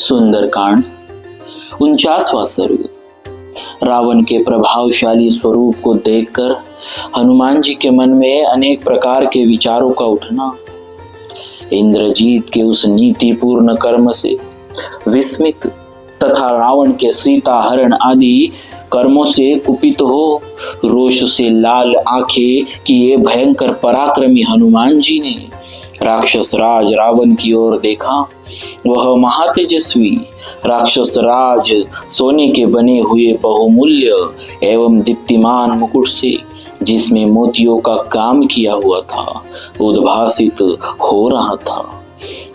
सुंदरकांड 49वां सर्ग। रावण के प्रभावशाली स्वरूप को देखकर हनुमान जी के मन में अनेक प्रकार के विचारों का उठना, इंद्रजीत के उस नीतिपूर्ण कर्म से विस्मित तथा रावण के सीता हरण आदि कर्मों से कुपित हो रोष से लाल आंखें कि ये भयंकर पराक्रमी हनुमान जी ने राक्षस राज रावण की ओर देखा। वह महातेजस्वी राक्षस राज सोने के बने हुए बहुमूल्य एवं दीप्तिमान मुकुट से, जिसमें मोतियों का काम किया हुआ था, उद्भासित हो रहा था।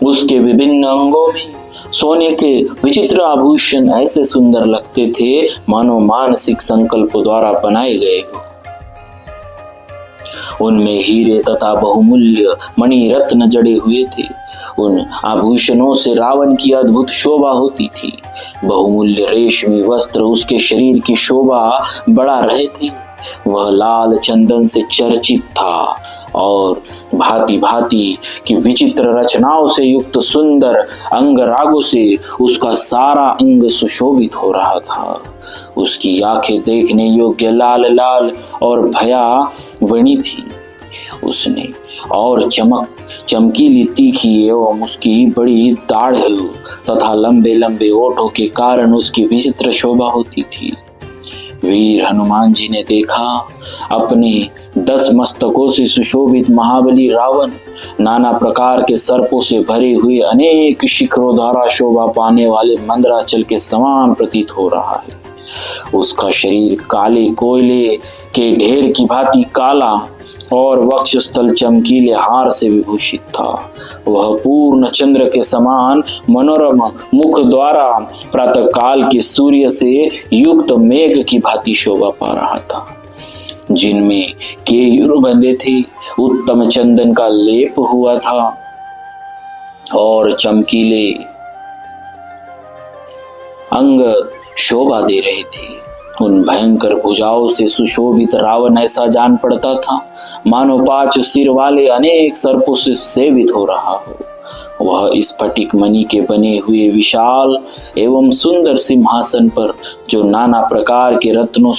उसके विभिन्न अंगों में सोने के विचित्र आभूषण ऐसे सुंदर लगते थे मानो मानसिक संकल्प द्वारा बनाए गए हो। उनमें हीरे तथा बहुमूल्य मणि रत्न जड़े हुए थे। उन आभूषणों से रावण की अद्भुत शोभा होती थी। बहुमूल्य रेशमी वस्त्र उसके शरीर की शोभा बढ़ा रहे थे। वह लाल चंदन से चर्चित था और भांति भांति की विचित्र रचनाओं से युक्त सुंदर अंग रागों से उसका सारा अंग सुशोभित हो रहा था। उसकी आंखें देखने योग्य लाल लाल और भयावनी थी। उसने और चमकीली तीखी एवं उसकी बड़ी दाढ़ तथा लंबे लंबे ओठों के कारण उसकी विचित्र शोभा होती थी। वीर हनुमान जी ने देखा अपने 10 मस्तकों से सुशोभित महाबली रावण नाना प्रकार के सर्पों से भरे हुए अनेक शिखरों द्वारा शोभा पाने वाले मंदराचल के समान प्रतीत हो रहा है। उसका शरीर काले कोयले के ढेर की भांति काला और वक्षस्थल चमकीले हार से विभूषित था। वह पूर्ण चंद्र के समान मनोरम मुख द्वारा प्रातः काल के सूर्य से युक्त मेघ की भांति शोभा पा रहा था, जिनमें केयूर बंधे थे। उत्तम चंदन का लेप हुआ था और चमकीले अंग शोभा दे रहे थे। उन भयंकर भुजाओं से सुशोभित रावण ऐसा जान पड़ता था मानो 5 सिर वाले अनेक सर्पों से सेवित हो रहा हो। वह स्फटिक मणि के बने हुए विशाल एवं सुंदर सिंहासन पर, जो नाना प्रकार के रत्नों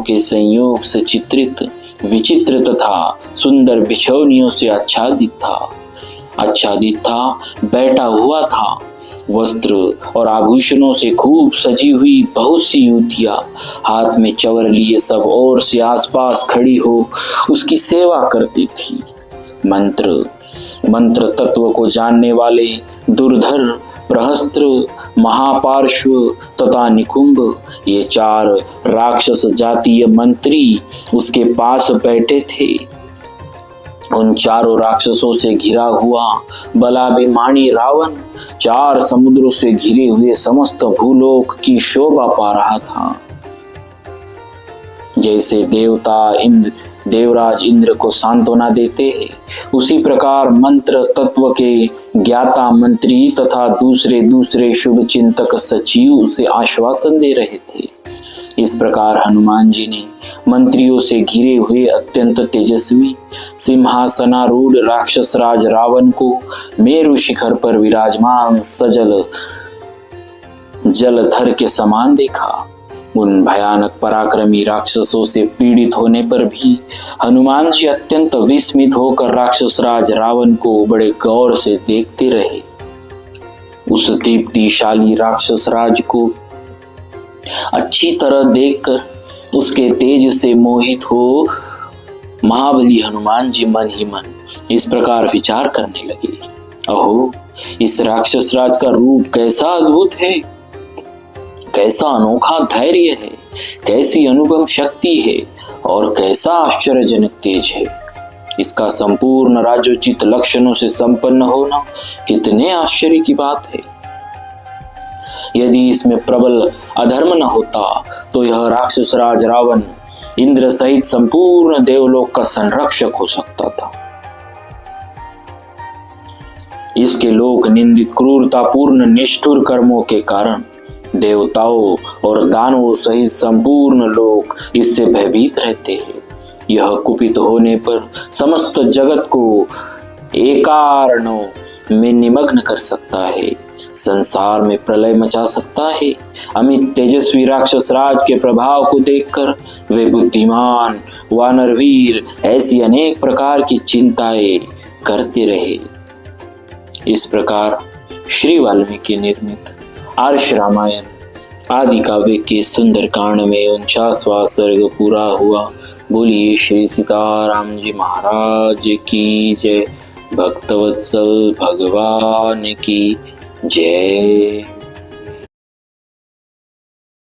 के संयोग से चित्रित विचित्र तथा सुंदर बिछौनियों से आच्छादित था, बैठा हुआ था। वस्त्र और आभूषणों से खूब सजी हुई बहुत सी युवतियां हाथ में चवर लिए सब ओर से आसपास खड़ी हो उसकी सेवा करती थी। मंत्र तत्व को जानने वाले दुर्धर, प्रहस्त्र, महापार्श्व तथा निकुंभ, ये 4 राक्षस जातीय मंत्री उसके पास बैठे थे। उन 4 राक्षसों से घिरा हुआ बलाभिमानी रावण 4 समुद्रों से घिरे हुए समस्त भूलोक की शोभा पा रहा था। जैसे देवराज इंद्र को सांत्वना देते हैं, उसी प्रकार मंत्र तत्व के ज्ञाता मंत्री तथा दूसरे शुभ चिंतक सचिव उसे आश्वासन दे रहे थे। इस प्रकार हनुमान जी ने मंत्रियों से घिरे हुए अत्यंत तेजस्वी सिंहासनारूढ़ राक्षस राज रावण को मेरु शिखर पर विराजमान सजल जलधर के समान देखा। उन भयानक पराक्रमी राक्षसों से पीड़ित होने पर भी हनुमान जी अत्यंत विस्मित होकर राक्षस राज रावण को बड़े गौर से देखते रहे। उस दीप्तिशाली राक्षस राज को अच्छी तरह देखकर उसके तेज से मोहित हो महाबली हनुमान जी मन ही मन इस प्रकार विचार करने लगे, अहो, इस राक्षस राज का रूप कैसा अद्भुत है, कैसा अनोखा धैर्य है, कैसी अनुपम शक्ति है और कैसा आश्चर्यजनक तेज है। इसका संपूर्ण राजोचित लक्षणों से संपन्न होना कितने आश्चर्य की बात है। यदि इसमें प्रबल अधर्म न होता तो यह राक्षस राज रावण इंद्र सहित संपूर्ण देवलोक का संरक्षक हो सकता था। इसके लोक निंदित क्रूरतापूर्ण निष्ठुर कर्मों के कारण देवताओं और दानवों सहित संपूर्ण लोक इससे भयभीत रहते हैं। यह कुपित होने पर समस्त जगत को एकारणों में निमग्न कर सकता है, संसार में प्रलय मचा सकता है। अमित तेजस्वी राक्षस राज के प्रभाव को देखकर वे बुद्धिमान वानरवीर ऐसी अनेक प्रकार की चिंताएं करते रहे। इस प्रकार श्री वाल्मीकि निर्मित आर्ष रामायण आदि काव्य के सुंदर कांड में 49वां सर्ग पूरा हुआ। बोलिए श्री सीताराम जी महाराज की जय। भक्तवत्सल भगवान की जय।